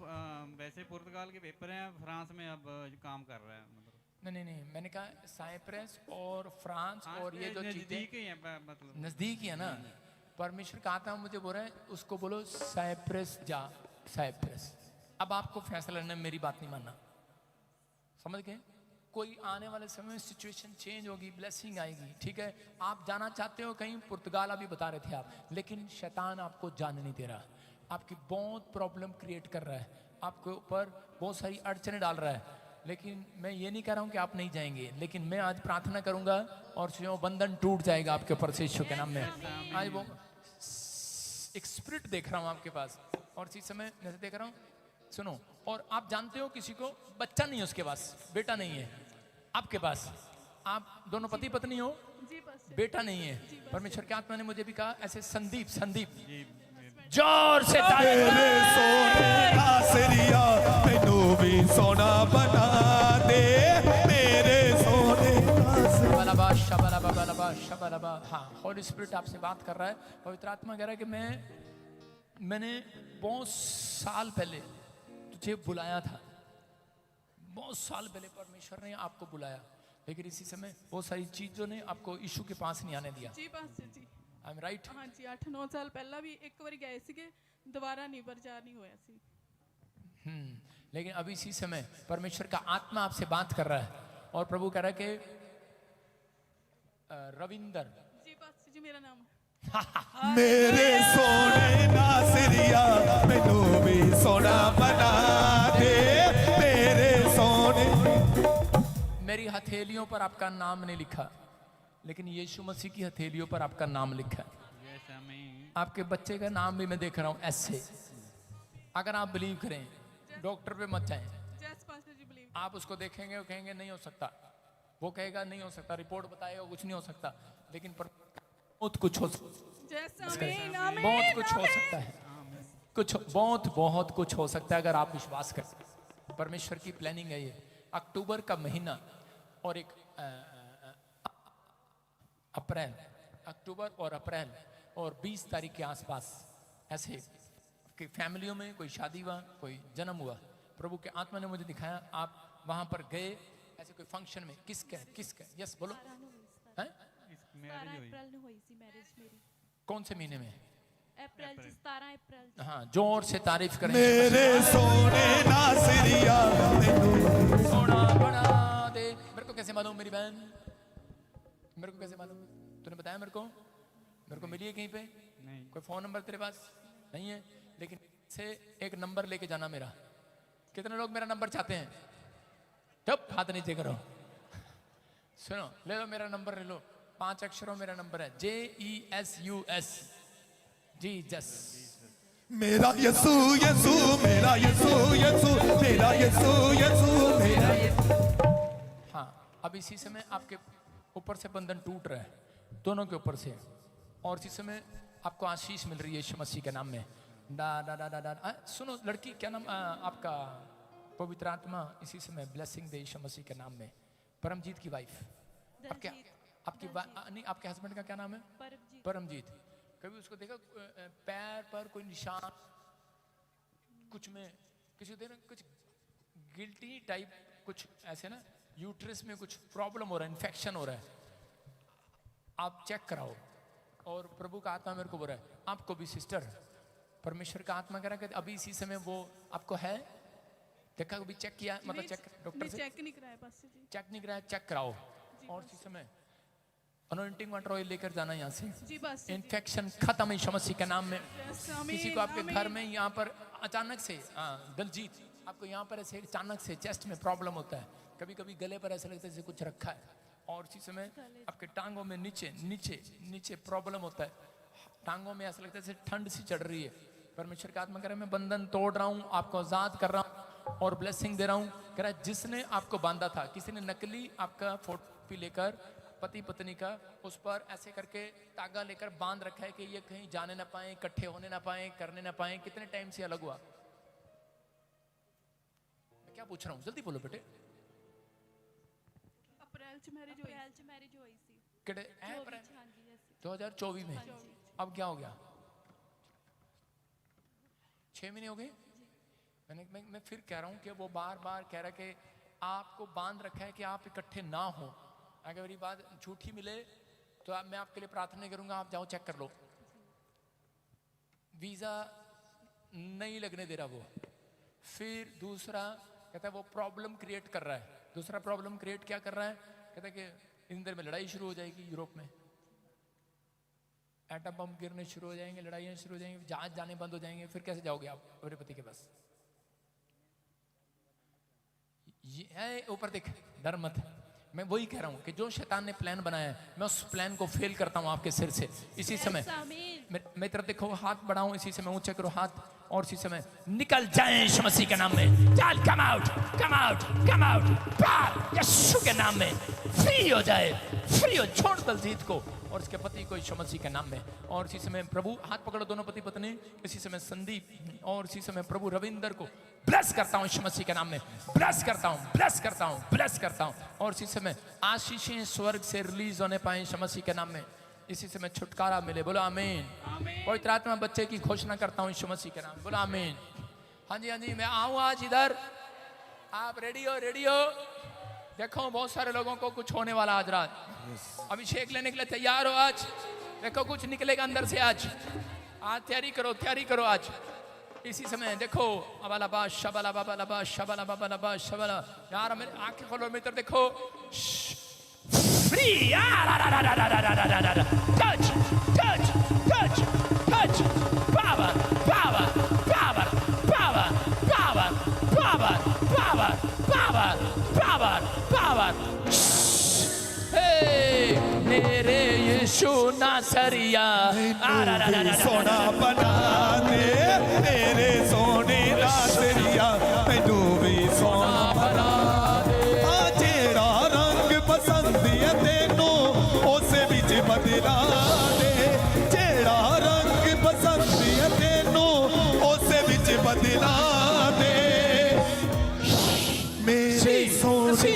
वैसे पुर्तगाल के पेपर हैं, फ्रांस में अब काम कर रहा है। मतलब नहीं, मैंने कहा साइप्रस और फ्रांस और ये जो नजदीक ही है, मतलब नजदीक ही है ना। परमेश्वर का आत्मा मुझे बोल रहा है उसको बोलो साइप्रस जा, साइप्रस। अब आपको फैसला लेना, मेरी बात नहीं मानना, समझ गए? कोई आने वाले समय में सिचुएशन चेंज होगी, ब्लेसिंग आएगी, ठीक है। आप जाना चाहते हो कहीं पुर्तगाल, अभी बता रहे थे आप, लेकिन शैतान आपको जाने नहीं दे रहा, आपकी बहुत प्रॉब्लम क्रिएट कर रहा है, आपके ऊपर बहुत सारी अड़चने डाल रहा है। लेकिन मैं ये नहीं कह रहा हूँ कि आप नहीं जाएंगे, लेकिन मैं आज प्रार्थना करूंगा और वो बंधन टूट जाएगा आपके ऊपर से यीशु के नाम में। आज वो एक स्पिरिट देख रहा हूँ आपके पास, और इसी समय जैसे देख रहा हूँ, सुनो, और आप जानते हो किसी को बच्चा नहीं है, उसके पास बेटा नहीं है, आपके पास, आप दोनों पति पत्नी हो, बेटा नहीं है, परमेश्वर की आत्मा ने मुझे भी कहा ऐसे संदीप जोर से मेरे सोने नासरिया मैनू भी सोना बना दे, मेरे सोने शबलबा। हाँ, होली स्पिरिट आपसे बात कर रहा है, पवित्र आत्मा कह रहा है कि मैंने बहुत साल पहले तुझे बुलाया था, बहुत साल पहले परमेश्वर ने आपको बुलाया, लेकिन इसी समय बहुत सारी चीजों ने आपको यीशु के पास नहीं आने दिया। जी pastor ji, I am right? हाँ जी, 8-9 साल पहला भी एक बार गए सीगे, दोबारा नहीं प्रचार नहीं होया सी। लेकिन अभी इसी समय परमेश्वर का आत्मा आपसे बात कर रहा है, और प्रभु कह रहा है कि रविंदर, जी पास्टर जी मेरा नाम मेरे सोने नासरिया मैनू भी सोना बना दे, मेरे सोने। मेरी हथेलियों पर आपका नाम नहीं लिखा, लेकिन यीशु मसीह की हथेलियों पर आपका नाम लिखा है। आपके बच्चे का नाम भी मैं देख रहा हूँ ऐसे। अगर आप बिलीव करें, डॉक्टर पे मत जाएं, आप उसको देखेंगे, वो कहेंगे नहीं हो सकता, वो कहेगा नहीं हो सकता, रिपोर्ट बताएगा कुछ नहीं हो सकता, लेकिन बहुत कुछ हो सकता है, बहुत कुछ हो सकता है, कुछ बहुत कुछ हो सकता है अगर आप विश्वास करें। परमेश्वर की प्लानिंग है ये। अक्टूबर का महीना और एक अप्रैल, अक्टूबर और अप्रैल और 20 तारीख के आसपास ऐसे कि फैमिलियों में कोई शादी हुआ, कोई जन्म हुआ, प्रभु के आत्मा ने मुझे दिखाया, आप वहां पर गए ऐसे कोई फंक्शन में। किसका यस बोलो हैं? कौन से महीने में? अप्रैल 17 अप्रैल। हाँ, जोर से तारीफ करें। मेरे सोने नासरिया मैनू सोना बना दे। मेरे को कैसे मालूम मेरी बहन? मेरे को कैसे मालूम? तूने बताया मेरे को मिली है कहीं पे? नहीं। कोई फोन नंबर तेरे पास नहीं है? लेकिन से एक नंबर लेके जाना मेरा। कितने लोग मेरा नंबर चाहते हैं? तब हाथ नीचे करो। सुनो, ले लो मेरा नंबर, ले लो, 5 अक्षरों मेरा नंबर है, JESUS, जीसस। मेरा यसू यसू मेरा यसू यसू मेरा यसू यसू मेरा। हाँ, अब इसी समय आपके ऊपर से बंधन टूट रहा है, दोनों के ऊपर से, और इसी समय आपको आशीष मिल रही है यीशु मसीह के नाम में। डा डा डा डा डा। सुनो लड़की, क्या नाम आपका? पवित्र आत्मा इसी समय ब्लेसिंग दे यीशु मसीह के नाम में। परमजीत की वाइफ, आपके नहीं, आपके हस्बैंड का क्या नाम है? परमजीत। कभी उसको देखा पैर पर कोई निशान, कुछ में किसी को देखा कुछ गिल्टी टाइप, कुछ ऐसे ना, यूट्रस में कुछ प्रॉब्लम हो रहा है, इन्फेक्शन हो रहा है, आप चेक कराओ। और प्रभु का आत्मा मेरे को बोल रहा है आपको भी सिस्टर, परमेश्वर का आत्मा कह रहा है कि अभी इसी समय वो आपको है। देखा कभी चेक किया? मतलब चेक डॉक्टर से चेक नहीं कराया पास्टर जी। चेक नहीं कराया, चेक कराओ। और इसी समय अनॉइंटिंग वाटर ऑयल लेकर जाना यहाँ से। जी पास्टर जी। इन्फेक्शन खत्म है यीशु मसीह के नाम में। आमीन, किसी को आपके आमीन। घर में यहाँ पर अचानक से, दलजीत, आपको यहाँ पर ऐसे अचानक से चेस्ट में प्रॉब्लम होता है, कभी कभी गले पर ऐसा लगता है जैसे कुछ रखा है, और इसी समय आपके टांगों में नीचे नीचे नीचे प्रॉब्लम होता है, टांगों में ऐसा लगता है जैसे ठंड सी चढ़ रही है। परमेश्वर का आत्मा कह रहा है मैं बंधन तोड़ रहा हूँ, आपको आजाद कर रहा हूँ और ब्लेसिंग दे रहा हूँ। कह रहा है जिसने आपको बांधा था, किसी ने नकली आपका फोटो लेकर पति पत्नी का उस पर ऐसे करके तागा लेकर बांध रखा है कि ये कहीं जाने ना पाए, इकट्ठे होने ना पाए, करने ना पाए। कितने टाइम से अलग हुआ? मैं क्या पूछ रहा हूँ, जल्दी बोलो बेटे। अप्रैल च मैरिज हुई सी। किड़े अप्रैल 2024 में? अब क्या हो गया? 6 महीने हो गए। मैं फिर कह रहा हूँ कि वो बार बार कह रहा है कि आपको बांध रखा है कि आप इकट्ठे ना हो। अगर मेरी बात झूठी मिले तो मैं आपके लिए प्रार्थना करूंगा, आप जाओ चेक कर लो। वीजा नहीं लगने दे रहा वो। फिर दूसरा कहता है वो प्रॉब्लम क्रिएट कर रहा है, दूसरा प्रॉब्लम क्रिएट क्या कर रहा है, कहता है कि इन देर में लड़ाई शुरू हो जाएगी यूरोप में, एटम बम गिरने शुरू हो जाएंगे, लड़ाइयाँ शुरू हो जाएंगी, जहाज जाने बंद हो जाएंगे, फिर कैसे जाओगे आप अपने पति के पास? ये है ऊपर देख, डर मत। मैं वही कह रहा हूँ कि जो शैतान ने प्लान बनाया है, मैं उस प्लान को फेल करता हूँ आपके सिर से। इसी समय मेरी तरफ देखो, हाथ बढ़ाऊं, इसी समय ऊंचे करो हाथ, और इसी समय निकल जाए यीशु मसीह के नाम में। चल, come out, come out, come out, बाहर यीशु के नाम में फ्री हो जाए, फ्री हो, छोड़ दलजीत को और उसके पति को यीशु मसीह के नाम में। और इसी समय प्रभु, हाथ पकड़ो दोनों पति पत्नी, इसी समय संदीप और इसी समय प्रभु रविंदर को ब्लेस करता हूं यीशु मसीह के नाम में, ब्लेस करता हूं, ब्लेस करता हूं, ब्लेस करता हूं। और इसी समय आशीषें स्वर्ग से रिलीज होने पाए यीशु मसीह के नाम में, इसी समय छुटकारा मिले। बोलो आमीन। पवित्र आत्मा बच्चे की घोषणा करता हूं यीशु मसीह के नाम, बोलो आमीन। हाँ जी, हाँ जी, मैं आऊं आज इधर, आप रेडी हो? रेडी हो? देखो बहुत सारे लोगों को कुछ होने वाला आज रात, अभिषेक लेने के लिए तैयार हो? आज देखो कुछ निकलेगा अंदर से आज तैयारी करो, तैयारी करो आज। इसी समय देखो, अबाला बा शबाला बाबा लबा शबाला बाबा लबा शबाला, यार मेरे आंखें खोलो, मेरी तरफ देखो, free, touch touch touch touch, power power power power power power power power power power. मेरे यीशु नासरिया सोना बना दे, मेरे सोने नासरिया मैनू भी सोना बना दे। जेड़ा रंग पसंद है तेनू उसे बिच बदला दे, जेड़ा रंग पसंद है तेनू उसे बिच बदला दे। मेरे सोने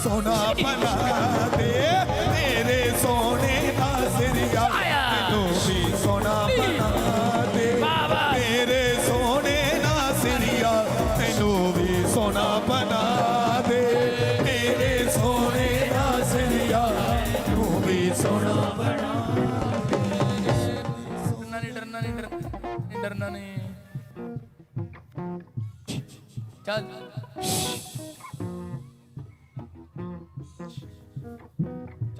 सोना बना दे, मेरे सोने नासरिया मैनू भी सोना बना दे, मेरे सोने नासरिया मैनू भी सोना बना दे, मेरे सोने नासरिया मैनू भी सोना बना दे। डरना नहीं, डरना नहीं, चल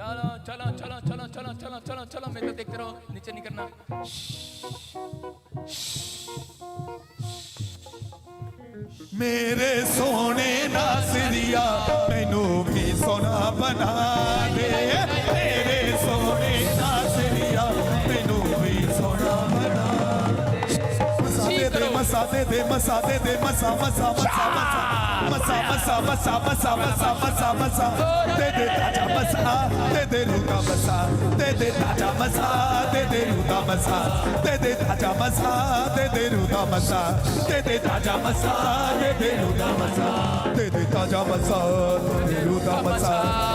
चलो चलो चलो चलो चलो चलो चलो चलो, मैं तो देखते रहो, नीचे नहीं करना। मेरे सोने नासरिया मैनू भी सोना बना दे, मेरे सोने नासरिया मैनू भी सोना बना दे। मसा दे दे, मसा दे दे, मसा मसा मसा मसा मसा मसा मसा मसा मसा मसा दे दे ताजा मसा, दे दे रूदा मसा, दे दे ताजा मसा, दे दे रूदा मसा, दे दे ताजा मसा, दे दे रूदा मसा, दे दे ताजा मसा, दे दे रूदा मसा, दे दे ताजा मसा, दे दे रूदा मसा,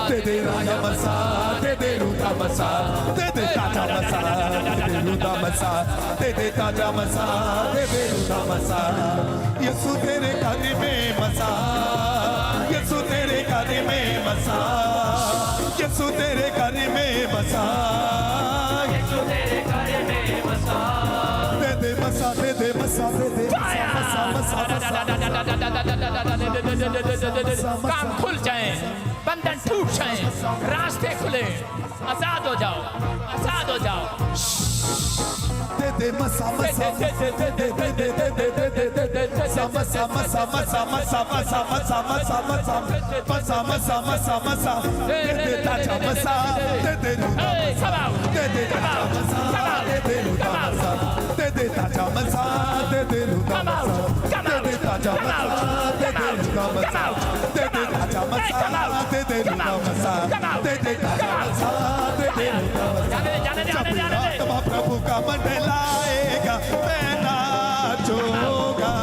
दे दे राजा मसा, दे दे रूदा मसा, दे दे ताजा मसा, दे दे रूदा मसा, दे दे ताजा मसा, दे दे रूदा मसा। यीशु तेरे घर में मसा, यीशु तेरे घर में मसा, यीशु तेरे घर में मसा, यीशु तेरे घर में मसा, दे दे मसा, दे दे मसा, दे दे मसा मसा मसा। काम खुल जाए, बंधन टूट जाए, रास्ते खुले, आजाद हो जाओ, आजाद हो जाओ। दे दे मसा मसा, दे दे दे दे दे दे दे दे दे दे दे मसा मसा मसा मसा मसा मसा मसा मसा मसा मसा मसा मसा मसा दे दे ताजा मसा, दे दे रूदा मसा, दे दे ताजा मसा, दे दे रूदा मसा, दे दे ताजा मसा, दे दे रूदा मसा, दे दे ताजा मसा, दे दे रूदा मसा, दे दे ताजा मसा, दे दे रूदा मसा, दे दे ताजा मसा, दे दे रूदा मसा। आत्मा प्रभु का मंडलाएगा मैं नाचूंगा,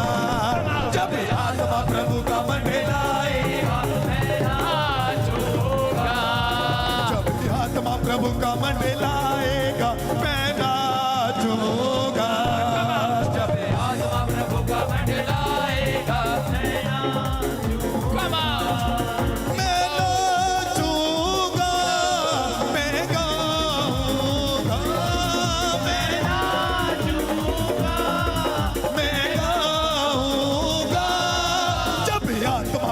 जब आत्मा प्रभु का मंडलाएगा मैं नाचूंगा, जब आत्मा प्रभु का मंडलाएगा मैं नाचूंगा, जब आत्मा प्रभु का मंडलाएगा मैं नाचूंगा, मैं नाचूंगा, मैं गाऊंगा, मैं नाचूंगा, मैं गाऊंगा, जब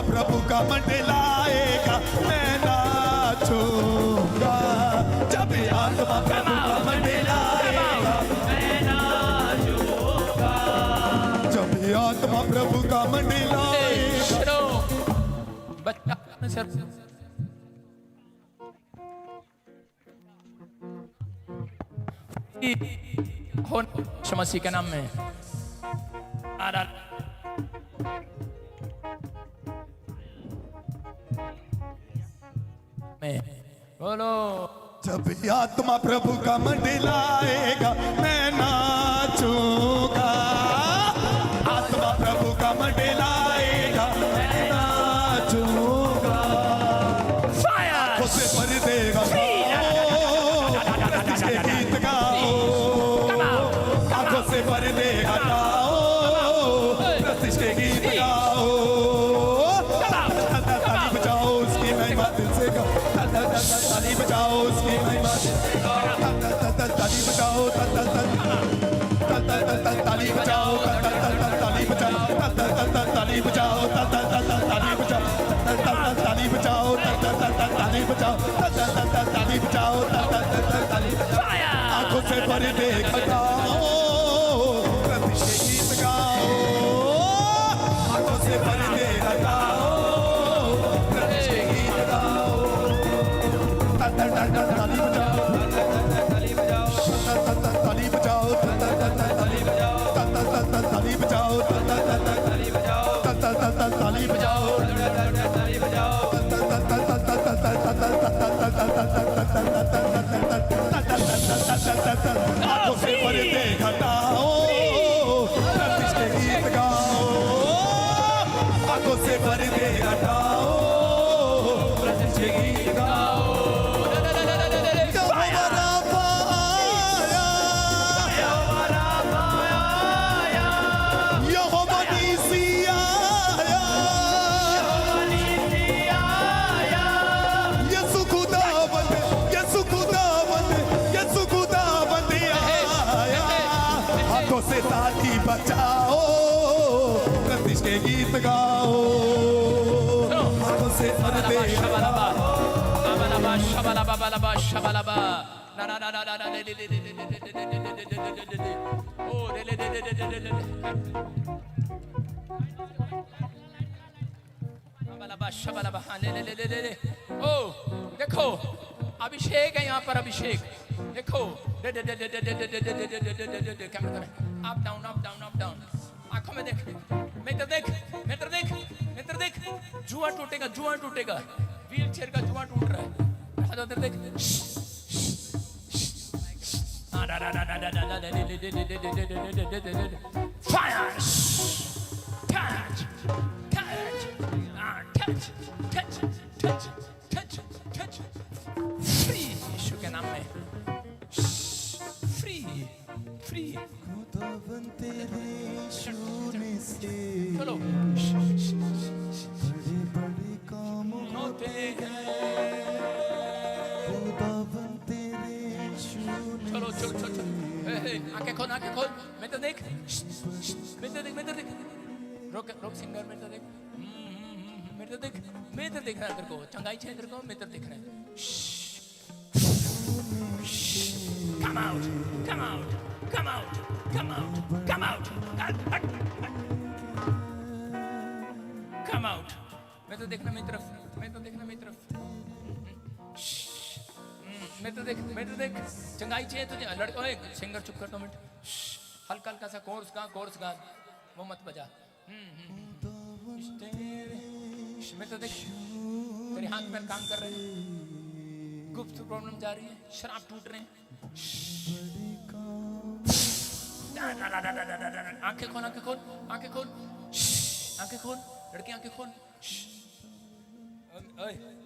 प्रभु का मंडलाएगा मैं नाचूंगा। जब आत्मा प्रभु का मंडलाएगा मैं नाचूंगा। जब आत्मा प्रभु का मंडलाएगा। बच्चा सर मसीह के नाम में बोलो। जब आत्मा प्रभु का मंडलाएगा मैं नाचूंगा। आत्मा प्रभु का मंडलाएगा मैं नाचूंगा। आंखों से भर देगा के गीत गाओ। आंखों से भर देगा गाओ प्रतिष्ठ के गीत गाओ। ताली बजाओ उसकी महिमा दिल से गाओ। ताली बजाओ उसकी महिमा दिल से गाओ। ताली बजाओ ताली बजाओ ताली बजाओ ताली बजाओ ताली बजाओ ताली बजाओ ताली बजाओ ताली बजाओ ताली बजाओ। आंखों से भर देगा गाओ प्रतिष्ठ के गीत गाओ। आंखों से भर देगा गाओ प्रतिष्ठ के गीत गाओ। ताली बजाओ ताली बजाओ ताली बजाओ ताली बजाओ ताली बजाओ ताली बजाओ ताली बजाओ। आंखों से भर देगा गाओ प्रतिष्ठ के गीत गाओ। आंखों से भर देगा गाओ प्रतिष्ठ के गीत गाओ। से साथी बचाओ प्रतिष्ठ के गीत गाओ। आंखों से भर देगा ओ देखो अभिषेक है यहाँ पर। अभिषेक देखो up down up down up down. आंखों में देख मित्र देख मित्र देख मित्र देख। जुआ टूटेगा जुआ टूटेगा। व्हील चेयर का जुआ टूट रहा है। देख fire touch touch touch touch touch touch touch. Free Yeshu के नाम में फ्री फ्री। चलो बड़े बड़े काम होते हैं। चलो चलो चलो आंखें खोल आंखें खोल। मैं तो देख मैं तो देख मैं तो देख। रोक रोक सिंगर मैं तो देख मैं तो देख मैं तो देख रहा है तेरे को। चंगाई छे तेरे को मैं तो देख रहा है। Come out, come out, come out, come out, come out, come out. मैं तो देखना मेरी तरफ, मैं तो देखना मेरी तरफ। मैं तो देख चंगाई चाहिए तुझे। लड़को एक सिंगर चुप कर 2 मिनट। हल्का हल्का सा कोर्स गा वो मत बजा। मैं तो देख तेरे हाथ पैर काम कर रहे हैं। गुप्त प्रॉब्लम जा रही है। शराब टूट रहे हैं। आंखें खोल आंखें खोल आंखें खोल आंखें खोल। लड़की आंखें खोल।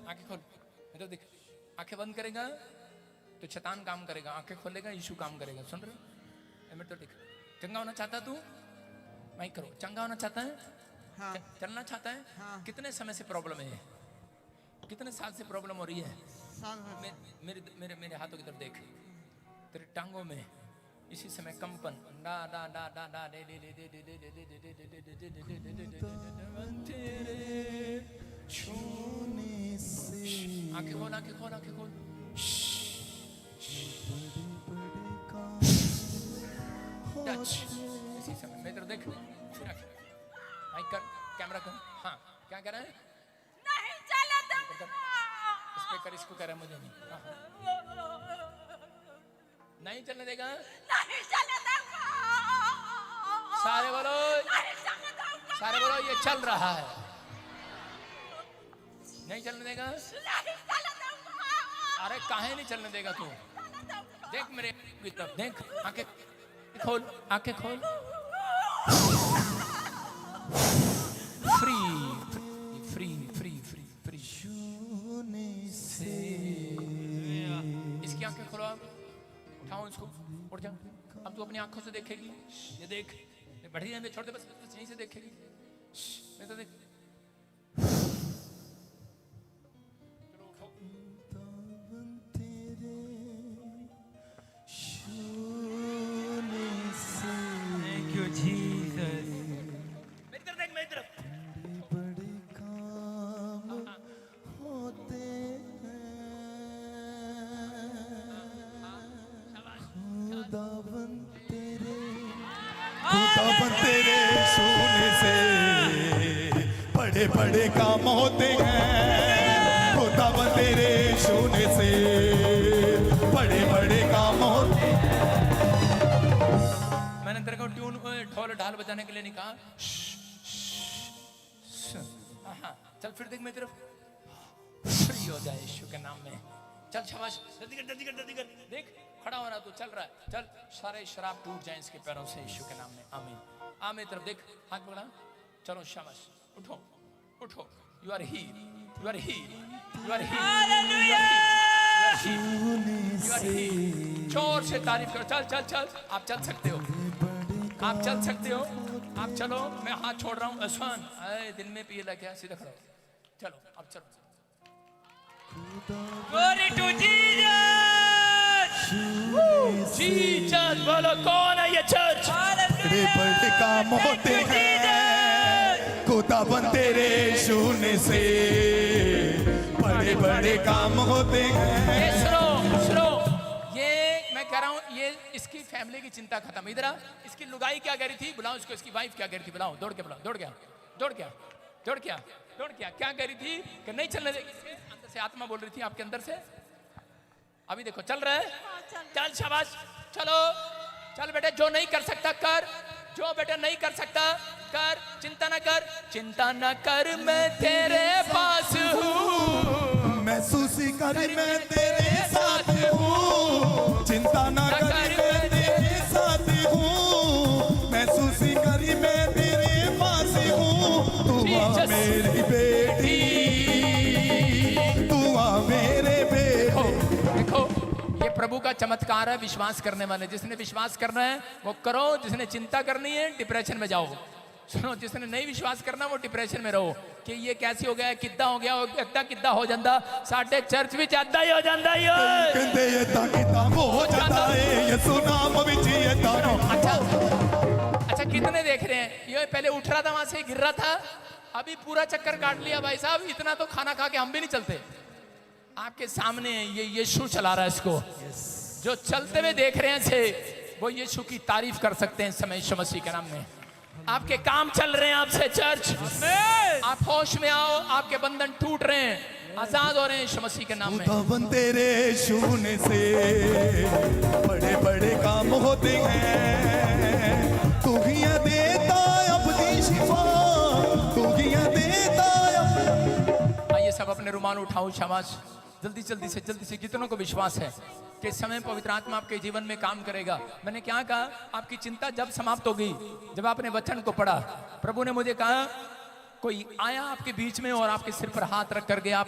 आंखें खोल। मैं तो देख आंखें बंद करेगा तो शैतान काम करेगा। आंखें खोलेगा यीशु काम करेगा। सुन रहे? मैं तो देख चंगा होना चाहता तू मैं करो। चंगा होना चाहता है? हाँ। चलना चाहता है? हाँ। कितने समय से प्रॉब्लम है? कितने साल से प्रॉब्लम हो रही है? मेरे मेरे मेरे हाथों की तरफ देख। तेरे टांगों में इसी समय कंपन डा डा डा डा डा दे दे दे दे दे दे दे दे दे दे दे दे दे दे दे दे आंखें खोल, आंखें खोल, आंखें खोल। टच इसी समय मेरी तरफ देख, माइक कर, कैमरा कर। हाँ, क्या कह रहा है? नहीं चले इस पे कर, इसको कह रहा है, मुझे नहीं। हाँ। नहीं चलने देगा, नहीं चले दूंगा, सारे बोलो, सारे बोलो, ये चल रहा है। नहीं चलने देगा, नहीं चले दूंगा। अरे काहे नहीं चलने देगा तू? देख मेरे की तरफ देख, आंखें खोल, आंखें खोल। Free free free free free से। इसकी आंखें खोलो, आप उठाओ इसको, उठ जा। अब तू अपनी आंखों से देखेगी, ये देख, बढ़ी जाए, छोड़ दे बस, यहीं से देखेगी। मैं तो देख, थैंक यू जीसस। मेरी तरफ देख, मेरी तरफ। बड़े काम होते खुदावन तेरे सोने से बड़े बड़े काम होते हैं। खुदावन तेरे सोने से बड़े बड़े काम होते हैं। मैंने तेरे को ट्यून ढोल ढाल बजाने के लिए नहीं कहा। हाँ, चल फिर देख मेरी तरफ, फ्री हो जाए यीशु के नाम में। चल शाबाश, जल्दी कर, जल्दी कर, जल्दी कर। देख खड़ा हो रहा तू, चल रहा है, चल। सारे शराब टूट जाए इसके पैरों से यीशु के नाम में, आमीन। आ मेरी तरफ देख, हाथ पकड़ा, चलो शाबाश, उठो उठो। You are heal, you are heal, you are heal, you are heal. जोर से तारीफ करो, चल चल चल, आप चल सकते हो, आप चल सकते हो, आप चलो। मैं हाथ छोड़ रहा हूँ। आसान दिन में पिए लगे, सीधा खड़ा हो, चलो अब चलो। Glory to Jesus! जीसस बोलो, कौन है ये चर्च? बड़े बड़े काम होते हैं खुदावन तेरे शून्य से। बड़े बड़े काम होते हैं। ये सुनो सुनो, ये मैं कह रहा हूँ, ये इसकी फैमिली की चिंता खत्म। इधर आ, इसकी लुगाई क्या कह रही थी, बुलाओ इसको। इसकी वाइफ क्या कह रही थी, बुलाओ, दौड़ के बुलाओ। दौड़ गया, दौड़ गया, दौड़ गया, दौड़ गया। क्या कह रही थी कि नहीं चलने देगी। अंदर से आत्मा बोल रही थी आपके अंदर से। अभी देखो चल रहा है, चल शाबाश, चलो चल बेटे। जो नहीं कर सकता कर, जो बेटा नहीं कर सकता कर, चिंता ना कर, चिंता ना कर, मैं तेरे पास हूँ। महसूस कर मैं तेरे साथ हूँ। चिंता ना कर मैं तेरे साथ हूँ। महसूस कर मैं तेरे पास हूँ। तू आ मेरी बेटी, तू आ मेरे बेटे। देखो ये प्रभु का चमत्कार है। विश्वास करने वाले, जिसने विश्वास करना है वो करो, जिसने चिंता करनी है डिप्रेशन में जाओ। सुनो, जिसने नहीं विश्वास करना वो डिप्रेशन में रहो कि ये कैसे हो गया, किद्दा हो गया, एकदा किद्दा हो जाता। साडे चर्च विच ऐदा ही हो जाता है। कहंदे ऐदा किद्दा हो जाता है, यीशु नाम विच ऐदा। अच्छा अच्छा, कितने देख रहे हैं? ये पहले उठ रहा था, वहां से गिर रहा था, अभी पूरा चक्कर काट लिया। भाई साहब, इतना तो खाना खा के हम भी नहीं चलते। आपके सामने ये यीशु चला रहा है इसको। जो चलते हुए देख रहे हैं से, वो यीशु की तारीफ कर सकते हैं इस समय यीशु मसीह के नाम में। आपके काम चल रहे हैं आपसे चर्च, आप होश में आओ, आपके बंधन टूट रहे हैं, आजाद हो रहे हैं यीशु मसीह के नाम में। खुदावन तेरे शून्य से बड़े बड़े काम होते हैं। तू ही देता अपनी शिफा, तू ही देता। आइए सब अपने रुमाल उठाओ, शाबाश। जल्दी जल्दी से, जल्दी से। जितनों को विश्वास है कि इस समय पवित्र आत्मा आपके जीवन में काम करेगा। मैंने क्या कहा, आपकी चिंता जब समाप्त होगी, जब आपने वचन को पढ़ा। प्रभु ने मुझे कहा, कोई आया आपके बीच में और आपके सिर पर हाथ रख कर गया।